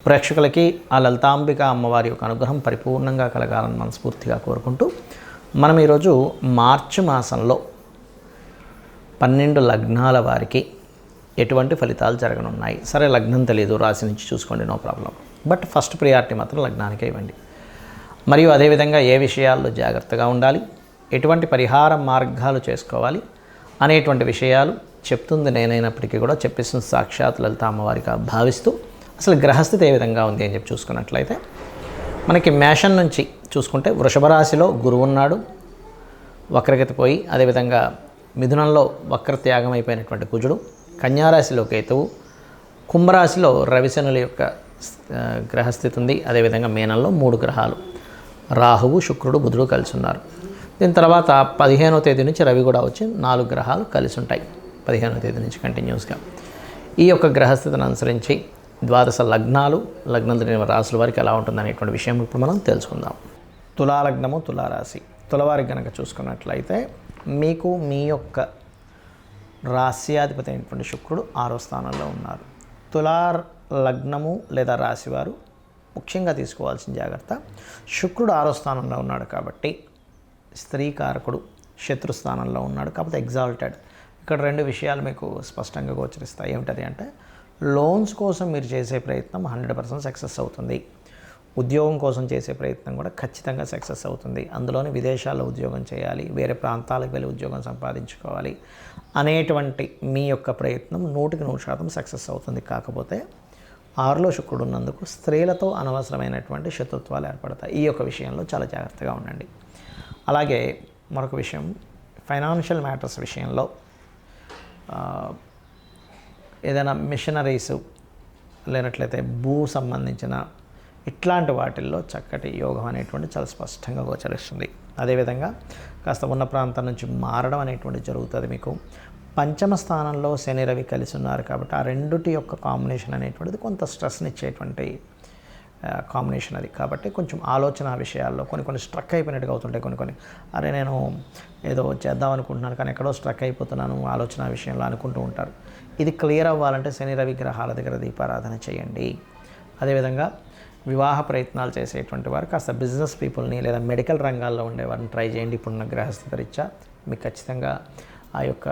ప్రేక్షకులకి ఆ లలితాంబిక అమ్మవారి యొక్క అనుగ్రహం పరిపూర్ణంగా కలగాలని మనస్ఫూర్తిగా కోరుకుంటూ మనం ఈరోజు మార్చి మాసంలో 12 లగ్నాల వారికి ఎటువంటి ఫలితాలు జరగనున్నాయి. సరే, లగ్నం తెలియదు, రాశి నుంచి చూసుకోండి, no problem. But first priority మాత్రం లగ్నానికే ఇవ్వండి. మరియు అదేవిధంగా ఏ విషయాల్లో జాగ్రత్తగా ఉండాలి, ఎటువంటి పరిహార మార్గాలు చేసుకోవాలి అనేటువంటి విషయాలు చెప్తుంది నేనైనప్పటికీ కూడా చెప్పేసిన సాక్షాత్ లలిత అమ్మవారిగా భావిస్తూ అసలు గ్రహస్థితి ఏ విధంగా ఉంది అని చెప్పి చూసుకున్నట్లయితే మనకి మేషం నుంచి చూసుకుంటే వృషభ రాశిలో గురువు ఉన్నాడు, వక్రగతి పోయి. అదేవిధంగా మిథునంలో వక్రత్యాగం అయిపోయినటువంటి కుజుడు, కన్యారాశిలో కేతువు, కుంభరాశిలో రవిశనుల యొక్క గ్రహస్థితి ఉంది. అదేవిధంగా మీనంలో 3 గ్రహాలు రాహువు, శుక్రుడు, బుధుడు కలిసి ఉన్నారు. దీని తర్వాత 15వ తేదీ నుంచి రవి కూడా వచ్చి 4 గ్రహాలు కలిసి ఉంటాయి. 15వ తేదీ నుంచి కంటిన్యూస్గా ఈ యొక్క గ్రహస్థితిని అనుసరించి 12 లగ్నాలు, లగ్నం తెలియని రాశుల వారికి ఎలా ఉంటుందనేటువంటి విషయం ఇప్పుడు మనం తెలుసుకుందాం. తులాలగ్నము, తులారాశి. తులవారికి కనుక చూసుకున్నట్లయితే మీకు మీ యొక్క రాశ్యాధిపతి అయినటువంటి శుక్రుడు 6వ స్థానంలో ఉన్నారు. తులా లగ్నము లేదా రాశివారు ముఖ్యంగా తీసుకోవాల్సిన జాగ్రత్త, శుక్రుడు 6వ స్థానంలో ఉన్నాడు కాబట్టి స్త్రీకారకుడు, శత్రుస్థానంలో ఉన్నాడు కాబట్టి ఎగ్జాల్టెడ్. ఇక్కడ 2 విషయాలు మీకు స్పష్టంగా గోచరిస్తాయి. ఏమిటది అంటే, లోన్స్ కోసం మీరు చేసే ప్రయత్నం 100% సక్సెస్ అవుతుంది. ఉద్యోగం కోసం చేసే ప్రయత్నం కూడా ఖచ్చితంగా సక్సెస్ అవుతుంది. అందులోని విదేశాల్లో ఉద్యోగం చేయాలి, వేరే ప్రాంతాలకు వెళ్ళి ఉద్యోగం సంపాదించుకోవాలి అనేటువంటి మీ యొక్క ప్రయత్నం 100% సక్సెస్ అవుతుంది. కాకపోతే 6లో శుక్రుడు ఉన్నందుకు స్త్రీలతో అనవసరమైనటువంటి శత్రుత్వాలు ఏర్పడతాయి. ఈ యొక్క విషయంలో చాలా జాగ్రత్తగా ఉండండి. అలాగే మరొక విషయం, ఫైనాన్షియల్ మ్యాటర్స్ విషయంలో ఏదైనా మిషనరీస్ లేనట్లయితే భూ సంబంధించిన ఇట్లాంటి వాటిల్లో చక్కటి యోగం అనేటువంటి చాలా స్పష్టంగా గోచరిస్తుంది. అదేవిధంగా కాస్త ఉన్న ప్రాంతం నుంచి మారడం అనేటువంటి జరుగుతుంది. మీకు పంచమ స్థానంలో శని రవి కలిసి ఉన్నారు కాబట్టి ఆ రెండుటి యొక్క కాంబినేషన్ అనేటువంటిది కొంత స్ట్రెస్ని ఇచ్చేటువంటి కాంబినేషన్ అది. కాబట్టి కొంచెం ఆలోచన విషయాల్లో కొన్ని స్ట్రక్ అయిపోయినట్టుగా అవుతుంటాయి. కొన్ని అరే నేను ఏదో చేద్దాం అనుకుంటున్నాను కానీ ఎక్కడో స్ట్రక్ అయిపోతున్నాను ఆలోచన విషయంలో అనుకుంటూ ఉంటారు. ఇది క్లియర్ అవ్వాలంటే శని రవి గ్రహాల దగ్గర దీపారాధన చేయండి. అదేవిధంగా వివాహ ప్రయత్నాలు చేసేటువంటి వారు కాస్త బిజినెస్ పీపుల్ని లేదా మెడికల్ రంగాల్లో ఉండేవారిని ట్రై చేయండి. ఇప్పుడున్న గ్రహస్థితి రీత్యా మీకు ఖచ్చితంగా ఆ యొక్క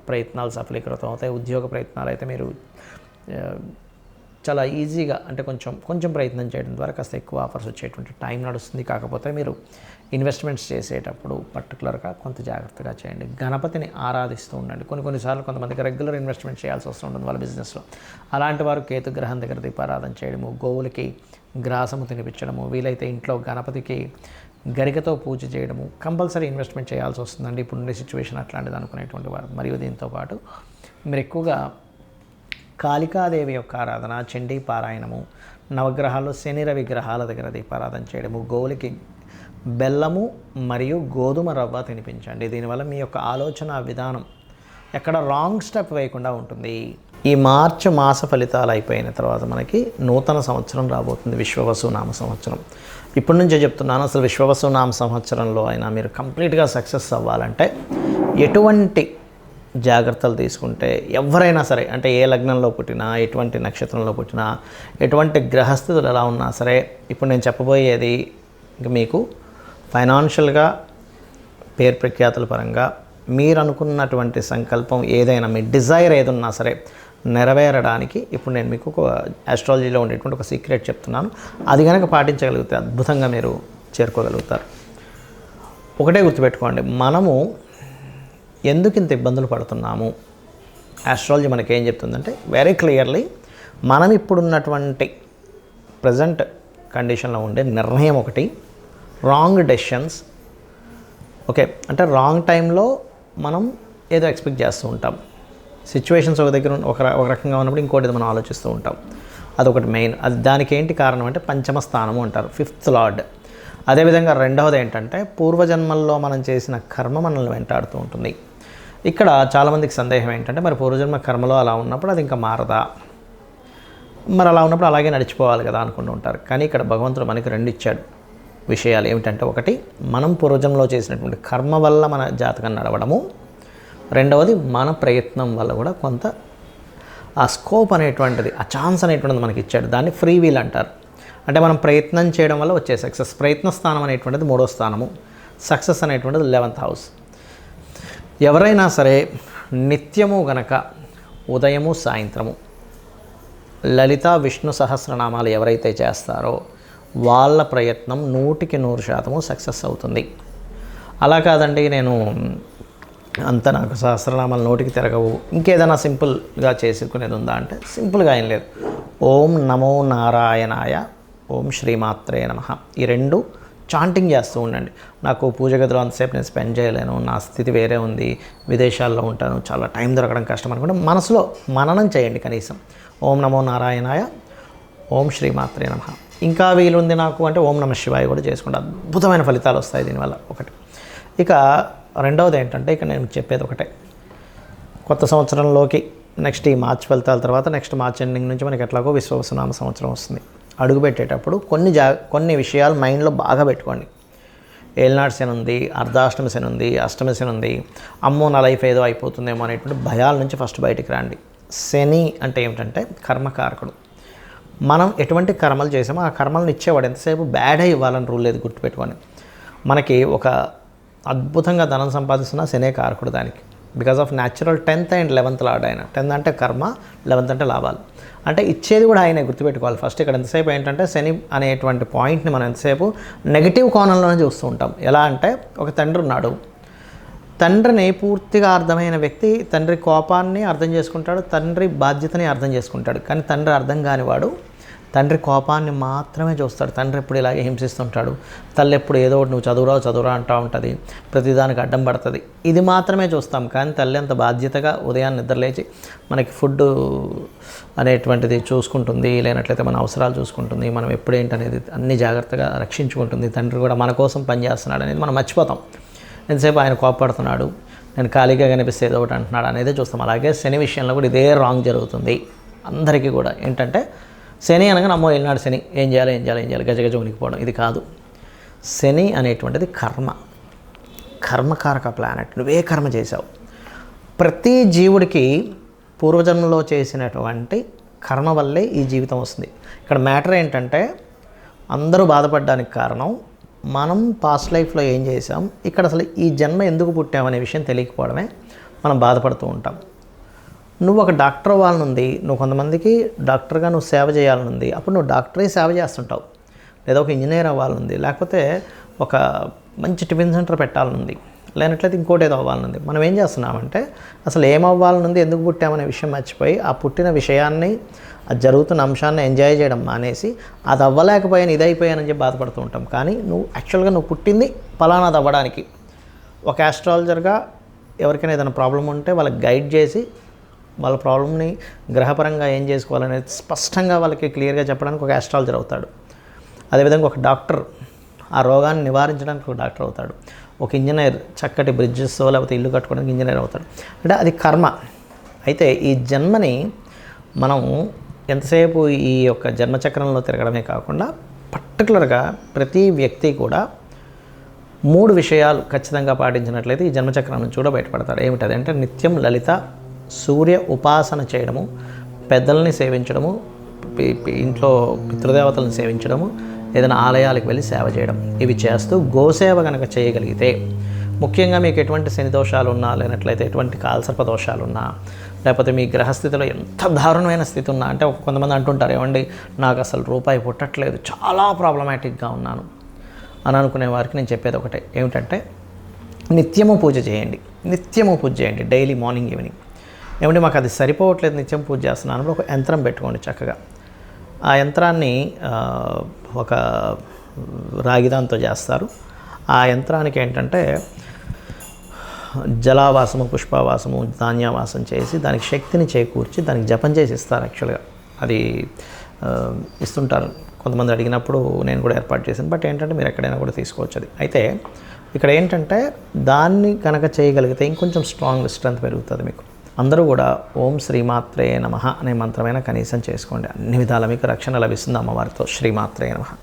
ప్రయత్నాలు సఫలీకృతం అవుతాయి. ఉద్యోగ ప్రయత్నాలు అయితే మీరు చాలా ఈజీగా అంటే కొంచెం ప్రయత్నం చేయడం ద్వారా కాస్త ఎక్కువ ఆఫర్స్ వచ్చేటువంటి టైం నడుస్తుంది. కాకపోతే మీరు ఇన్వెస్ట్మెంట్స్ చేసేటప్పుడు పర్టికులర్గా కొంత జాగ్రత్తగా చేయండి. గణపతిని ఆరాధిస్తూ ఉండండి. కొన్నిసార్లు కొంతమందికి రెగ్యులర్ ఇన్వెస్ట్మెంట్ చేయాల్సి వస్తూ ఉంటుంది వాళ్ళ బిజినెస్లో. అలాంటి వారు కేతు గ్రహం దగ్గర దీపారాధన చేయడము, గోవులకి గ్రాసము తినిపించడము, వీలైతే ఇంట్లో గణపతికి గరికతో పూజ చేయడము, కంపల్సరీ ఇన్వెస్ట్మెంట్ చేయాల్సి వస్తుందండి ఇప్పుడుండే సిచ్యువేషన్ అట్లాంటిది అనుకునేటువంటి వారు. మరియు దీంతో పాటు మీరు ఎక్కువగా కాళికాదేవి యొక్క ఆరాధన, చండీ పారాయణము, నవగ్రహాల్లో శని రవి గ్రహాల దగ్గర దీపారాధన చేయడము, గోవులకి బెల్లము మరియు గోధుమ రవ్వ తినిపించండి. దీనివల్ల మీ యొక్క ఆలోచన విధానం ఎక్కడ రాంగ్ స్టెప్ వేయకుండా ఉంటుంది. ఈ మార్చి మాస ఫలితాలు అయిపోయిన తర్వాత మనకి నూతన సంవత్సరం రాబోతుంది, విశ్వవసు నామ సంవత్సరం. ఇప్పటి నుంచే చెప్తున్నాను, అసలు విశ్వవసు నామ సంవత్సరంలో అయినా మీరు కంప్లీట్గా సక్సెస్ అవ్వాలంటే ఎటువంటి జాగ్రత్తలు తీసుకుంటే ఎవరైనా సరే, అంటే ఏ లగ్నంలో పుట్టినా, ఎటువంటి నక్షత్రంలో పుట్టినా, ఎటువంటి గ్రహస్థితులు ఎలా ఉన్నా సరే, ఇప్పుడు నేను చెప్పబోయేది మీకు ఫైనాన్షియల్గా పేరు ప్రఖ్యాతుల పరంగా మీరు అనుకున్నటువంటి సంకల్పం ఏదైనా, మీ డిజైర్ ఏదున్నా సరే నెరవేరడానికి ఇప్పుడు నేను మీకు ఒక ఆస్ట్రాలజీలో ఉండేటువంటి ఒక సీక్రెట్ చెప్తున్నాను. అది కనుక పాటించగలిగితే అద్భుతంగా మీరు చేరుకోగలుగుతారు. ఒకటే గుర్తుపెట్టుకోండి, మనము ఎందుకు ఇంత ఇబ్బందులు పడుతున్నాము, ఆస్ట్రాలజీ మనకేం చెప్తుందంటే వెరీ క్లియర్లీ మనం ఇప్పుడున్నటువంటి ప్రజెంట్ కండిషన్లో ఉండే నిర్ణయం ఒకటి, రాంగ్ డెసిషన్స్. ఓకే, అంటే రాంగ్ టైంలో మనం ఏదో ఎక్స్పెక్ట్ చేస్తూ ఉంటాం. సిచ్యువేషన్స్ ఒక దగ్గర ఒక రకంగా ఉన్నప్పుడు ఇంకోటి మనం ఆలోచిస్తూ ఉంటాం. అదొకటి మెయిన్. అది దానికి ఏంటి కారణం అంటే పంచమ స్థానము అంటారు, 5th లార్డ్. అదేవిధంగా రెండవది ఏంటంటే పూర్వజన్మల్లో మనం చేసిన కర్మ మనల్ని వెంటాడుతూ ఉంటుంది. ఇక్కడ చాలామందికి సందేహం ఏంటంటే మరి పూర్వజన్మ కర్మలో అలా ఉన్నప్పుడు అది ఇంకా మారదా, మరి అలా ఉన్నప్పుడు అలాగే నడిచిపోవాలి కదా అనుకుంటూ ఉంటారు. కానీ ఇక్కడ భగవంతుడు మనకి 2 ఇచ్చాడు విషయాలు. ఏమిటంటే ఒకటి, మనం పూర్వజన్మలో చేసినటువంటి కర్మ వల్ల మన జాతకం నడవడము, రెండవది మన ప్రయత్నం వల్ల కూడా కొంత ఆ స్కోప్ అనేటువంటిది, ఆ ఛాన్స్ అనేటువంటిది మనకి ఇచ్చాడు. దాన్ని ఫ్రీ వీల్ అంటారు. అంటే మనం ప్రయత్నం చేయడం వల్ల వచ్చే సక్సెస్. ప్రయత్న స్థానం అనేటువంటిది 3వ స్థానము, సక్సెస్ అనేటువంటిది 11th హౌస్. ఎవరైనా సరే నిత్యము గనక ఉదయము సాయంత్రము లలిత విష్ణు సహస్రనామాలు ఎవరైతే చేస్తారో వాళ్ళ ప్రయత్నం 100% సక్సెస్ అవుతుంది. అలా కాదండి, నేను అంత నాకు సహస్రనామాలు నోటికి తిరగవు, ఇంకేదైనా సింపుల్గా చేసుకునేది ఉందా అంటే సింపుల్గా ఏం లేదు. ఓం నమో నారాయణాయ, ఓం శ్రీమాత్రే నమః, ఈ 2 చాంటింగ్ చేస్తూ ఉండండి. నాకు పూజ గదిలో అంతసేపు నేను స్పెండ్ చేయలేను, నా స్థితి వేరే ఉంది, విదేశాల్లో ఉంటాను, చాలా టైం దొరకడం కష్టం అనుకుంటే మనసులో మననం చేయండి కనీసం. ఓం నమో నారాయణాయ, ఓం శ్రీమాత్రే నమః. ఇంకా వీలుంది నాకు అంటే ఓం నమః శివాయ కూడా చేసుకుంటే అద్భుతమైన ఫలితాలు వస్తాయి దీనివల్ల. ఒకటి. ఇక రెండవది ఏంటంటే, ఇక నేను చెప్పేది ఒకటే, కొత్త సంవత్సరంలోకి నెక్స్ట్ ఈ మార్చ్ ఫలితాల తర్వాత నెక్స్ట్ మార్చ్ ఎండింగ్ నుంచి మనకి ఎట్లాగో విశ్వవసునామ సంవత్సరం వస్తుంది. అడుగుపెట్టేటప్పుడు కొన్ని విషయాలు మైండ్లో బాగా పెట్టుకోండి. ఏలినాటి శని ఉంది, అర్ధాష్టమి శని ఉంది, అష్టమి శని ఉంది, అమ్మో నా లైఫ్ ఏదో అయిపోతుందేమో అనేటువంటి భయాల నుంచి ఫస్ట్ బయటికి రండి. శని అంటే ఏమిటంటే కర్మకారకుడు. మనం ఎటువంటి కర్మలు చేసామో ఆ కర్మలను ఇచ్చేవాడు. ఎంతసేపు బ్యాడే ఇవ్వాలని రూల్ లేదు, గుర్తుపెట్టుకొని. మనకి ఒక అద్భుతంగా ధనం సంపాదిస్తున్న శనే కారకుడు దానికి. Because of natural 10th and 11th lord ఆయన. 10th అంటే కర్మ, 11th అంటే లాభాలు. అంటే ఇచ్చేది కూడా ఆయనే, గుర్తుపెట్టుకోవాలి. ఫస్ట్ ఇక్కడ ఎంతసేపు ఏంటంటే శని అనేటువంటి పాయింట్ని మనం ఎంతసేపు నెగిటివ్ కోణంలోనే చూస్తూ ఉంటాం. ఎలా అంటే, ఒక తండ్రి ఉన్నాడు, తండ్రిని పూర్తిగా అర్థమైన వ్యక్తి తండ్రి కోపాన్ని అర్థం చేసుకుంటాడు, తండ్రి బాధ్యతని అర్థం చేసుకుంటాడు. కానీ తండ్రి అర్థం కానివాడు తండ్రి కోపాన్ని మాత్రమే చూస్తాడు. తండ్రి ఎప్పుడు ఇలాగే హింసిస్తుంటాడు, తల్లి ఎప్పుడు ఏదో ఒకటి నువ్వు చదువురా అంటూ ఉంటుంది, ప్రతిదానికి అడ్డం పడుతుంది. ఇది మాత్రమే చూస్తాం. కానీ తల్లి అంత బాధ్యతగా ఉదయాన్ని నిద్రలేచి మనకి ఫుడ్ అనేటువంటిది చూసుకుంటుంది, లేనట్లయితే మన అవసరాలు చూసుకుంటుంది, మనం ఎప్పుడేంటనేది అన్ని జాగ్రత్తగా రక్షించుకుంటుంది. తండ్రి కూడా మన కోసం పనిచేస్తున్నాడు అనేది మనం మర్చిపోతాం. ఎంతసేపు ఆయన కోపడుతున్నాడు, నేను ఖాళీగా కనిపిస్తే ఏదో ఒకటి అంటున్నాడు అనేది చూస్తాం. అలాగే శని విషయంలో కూడా ఇదే రాంగ్ జరుగుతుంది అందరికీ కూడా. ఏంటంటే శని అనగా నమ్మో ఏలినాడు శని, ఏం చేయాలి గజగజ ఉనికిపోవడం, ఇది కాదు. శని అనేటువంటిది కర్మకారక ప్లానెట్. నువ్వే కర్మ చేశావు. ప్రతి జీవుడికి పూర్వజన్మలో చేసినటువంటి కర్మ వల్లే ఈ జీవితం వస్తుంది. ఇక్కడ మ్యాటర్ ఏంటంటే, అందరూ బాధపడడానికి కారణం మనం పాస్ట్ లైఫ్లో ఏం చేసాం, ఇక్కడ అసలు ఈ జన్మ ఎందుకు పుట్టామనే విషయం తెలియకపోవడమే మనం బాధపడుతూ ఉంటాం. నువ్వు ఒక డాక్టర్ అవ్వాలనుంది, నువ్వు కొంతమందికి డాక్టర్గా నువ్వు సేవ చేయాలనుంది, అప్పుడు నువ్వు డాక్టరే సేవ చేస్తుంటావు. లేదా ఒక ఇంజనీర్ అవ్వాలనుంది, లేకపోతే ఒక మంచి టిఫిన్ సెంటర్ పెట్టాలనుంది, లేనట్లయితే ఇంకోటి ఏదో అవ్వాలనుంది. మనం ఏం చేస్తున్నామంటే, అసలు ఏం అవ్వాలనుంది, ఎందుకు పుట్టామనే విషయం మర్చిపోయి ఆ పుట్టిన విషయాన్ని, అది జరుగుతున్న అంశాన్ని ఎంజాయ్ చేయడం మానేసి అది అవ్వలేకపోయాను, ఇది అయిపోయానని చెప్పి బాధపడుతూ ఉంటాం. కానీ నువ్వు పుట్టింది ఫలానాది అవ్వడానికి. ఒక ఆస్ట్రాలజర్గా ఎవరికైనా ఏదైనా ప్రాబ్లం ఉంటే వాళ్ళకి గైడ్ చేసి వాళ్ళ ప్రాబ్లమ్ని గ్రహపరంగా ఏం చేసుకోవాలనేది స్పష్టంగా వాళ్ళకి క్లియర్గా చెప్పడానికి ఒక ఆస్ట్రాలజర్ అవుతాడు. అదేవిధంగా ఒక డాక్టర్ ఆ రోగాన్ని నివారించడానికి ఒక డాక్టర్ అవుతాడు. ఒక ఇంజనీర్ చక్కటి బ్రిడ్జెస్ లేకపోతే ఇల్లు కట్టుకోవడానికి ఇంజనీర్ అవుతాడు. అంటే అది కర్మ. అయితే ఈ జన్మని మనం ఎంతసేపు ఈ యొక్క జన్మచక్రంలో తిరగడమే కాకుండా పర్టికులర్గా ప్రతి వ్యక్తి కూడా 3 విషయాలు ఖచ్చితంగా పాటించినట్లయితే ఈ జన్మచక్రం నుంచి కూడా బయటపడతాడు. ఏమిటది అంటే, నిత్యం లలిత సూర్య ఉపాసన చేయడము, పెద్దల్ని సేవించడము, ఇంట్లో పితృదేవతలను సేవించడము, ఏదైనా ఆలయాలకు వెళ్ళి సేవ చేయడం. ఇవి చేస్తూ గోసేవ కనుక చేయగలిగితే, ముఖ్యంగా మీకు ఎటువంటి శని దోషాలు ఉన్నా, లేనట్లయితే ఎటువంటి కాలసర్ప దోషాలు ఉన్నా, లేకపోతే మీ గ్రహస్థితిలో ఎంత దారుణమైన స్థితి ఉన్నా, అంటే కొంతమంది అంటుంటారు, ఏమండి నాకు అసలు రూపాయి పుట్టట్లేదు, చాలా ప్రాబ్లమాటిక్గా ఉన్నాను అని అనుకునే వారికి నేను చెప్పేది ఒకటే, ఏమిటంటే నిత్యము పూజ చేయండి, డైలీ మార్నింగ్ ఈవినింగ్. ఏమంటే మాకు అది సరిపోవట్లేదు, నిత్యం పూజ చేస్తున్నాను, ఒక యంత్రం పెట్టుకోండి చక్కగా. ఆ యంత్రాన్ని ఒక రాగిదాంతో చేస్తారు. ఆ యంత్రానికి ఏంటంటే జలావాసము, పుష్పవాసము, ధాన్యవాసం చేసి దానికి శక్తిని చేకూర్చి దానికి జపం చేసి ఇస్తారు. యాక్చువల్గా అది ఇస్తుంటారు. కొంతమంది అడిగినప్పుడు నేను కూడా ఏర్పాటు చేశాను. బట్ ఏంటంటే మీరు ఎక్కడైనా కూడా తీసుకోవచ్చు అది. అయితే ఇక్కడ ఏంటంటే దాన్ని కనుక చేయగలిగితే ఇంకొంచెం స్ట్రెంత్ పెరుగుతుంది మీకు. అందరూ కూడా ఓం శ్రీమాత్రే నమః అనే మంత్రమైన కనీసం చేసుకోండి. అన్ని విధాల మీకు రక్షణ లభిస్తుంది అమ్మవారితో. శ్రీమాత్రే నమః.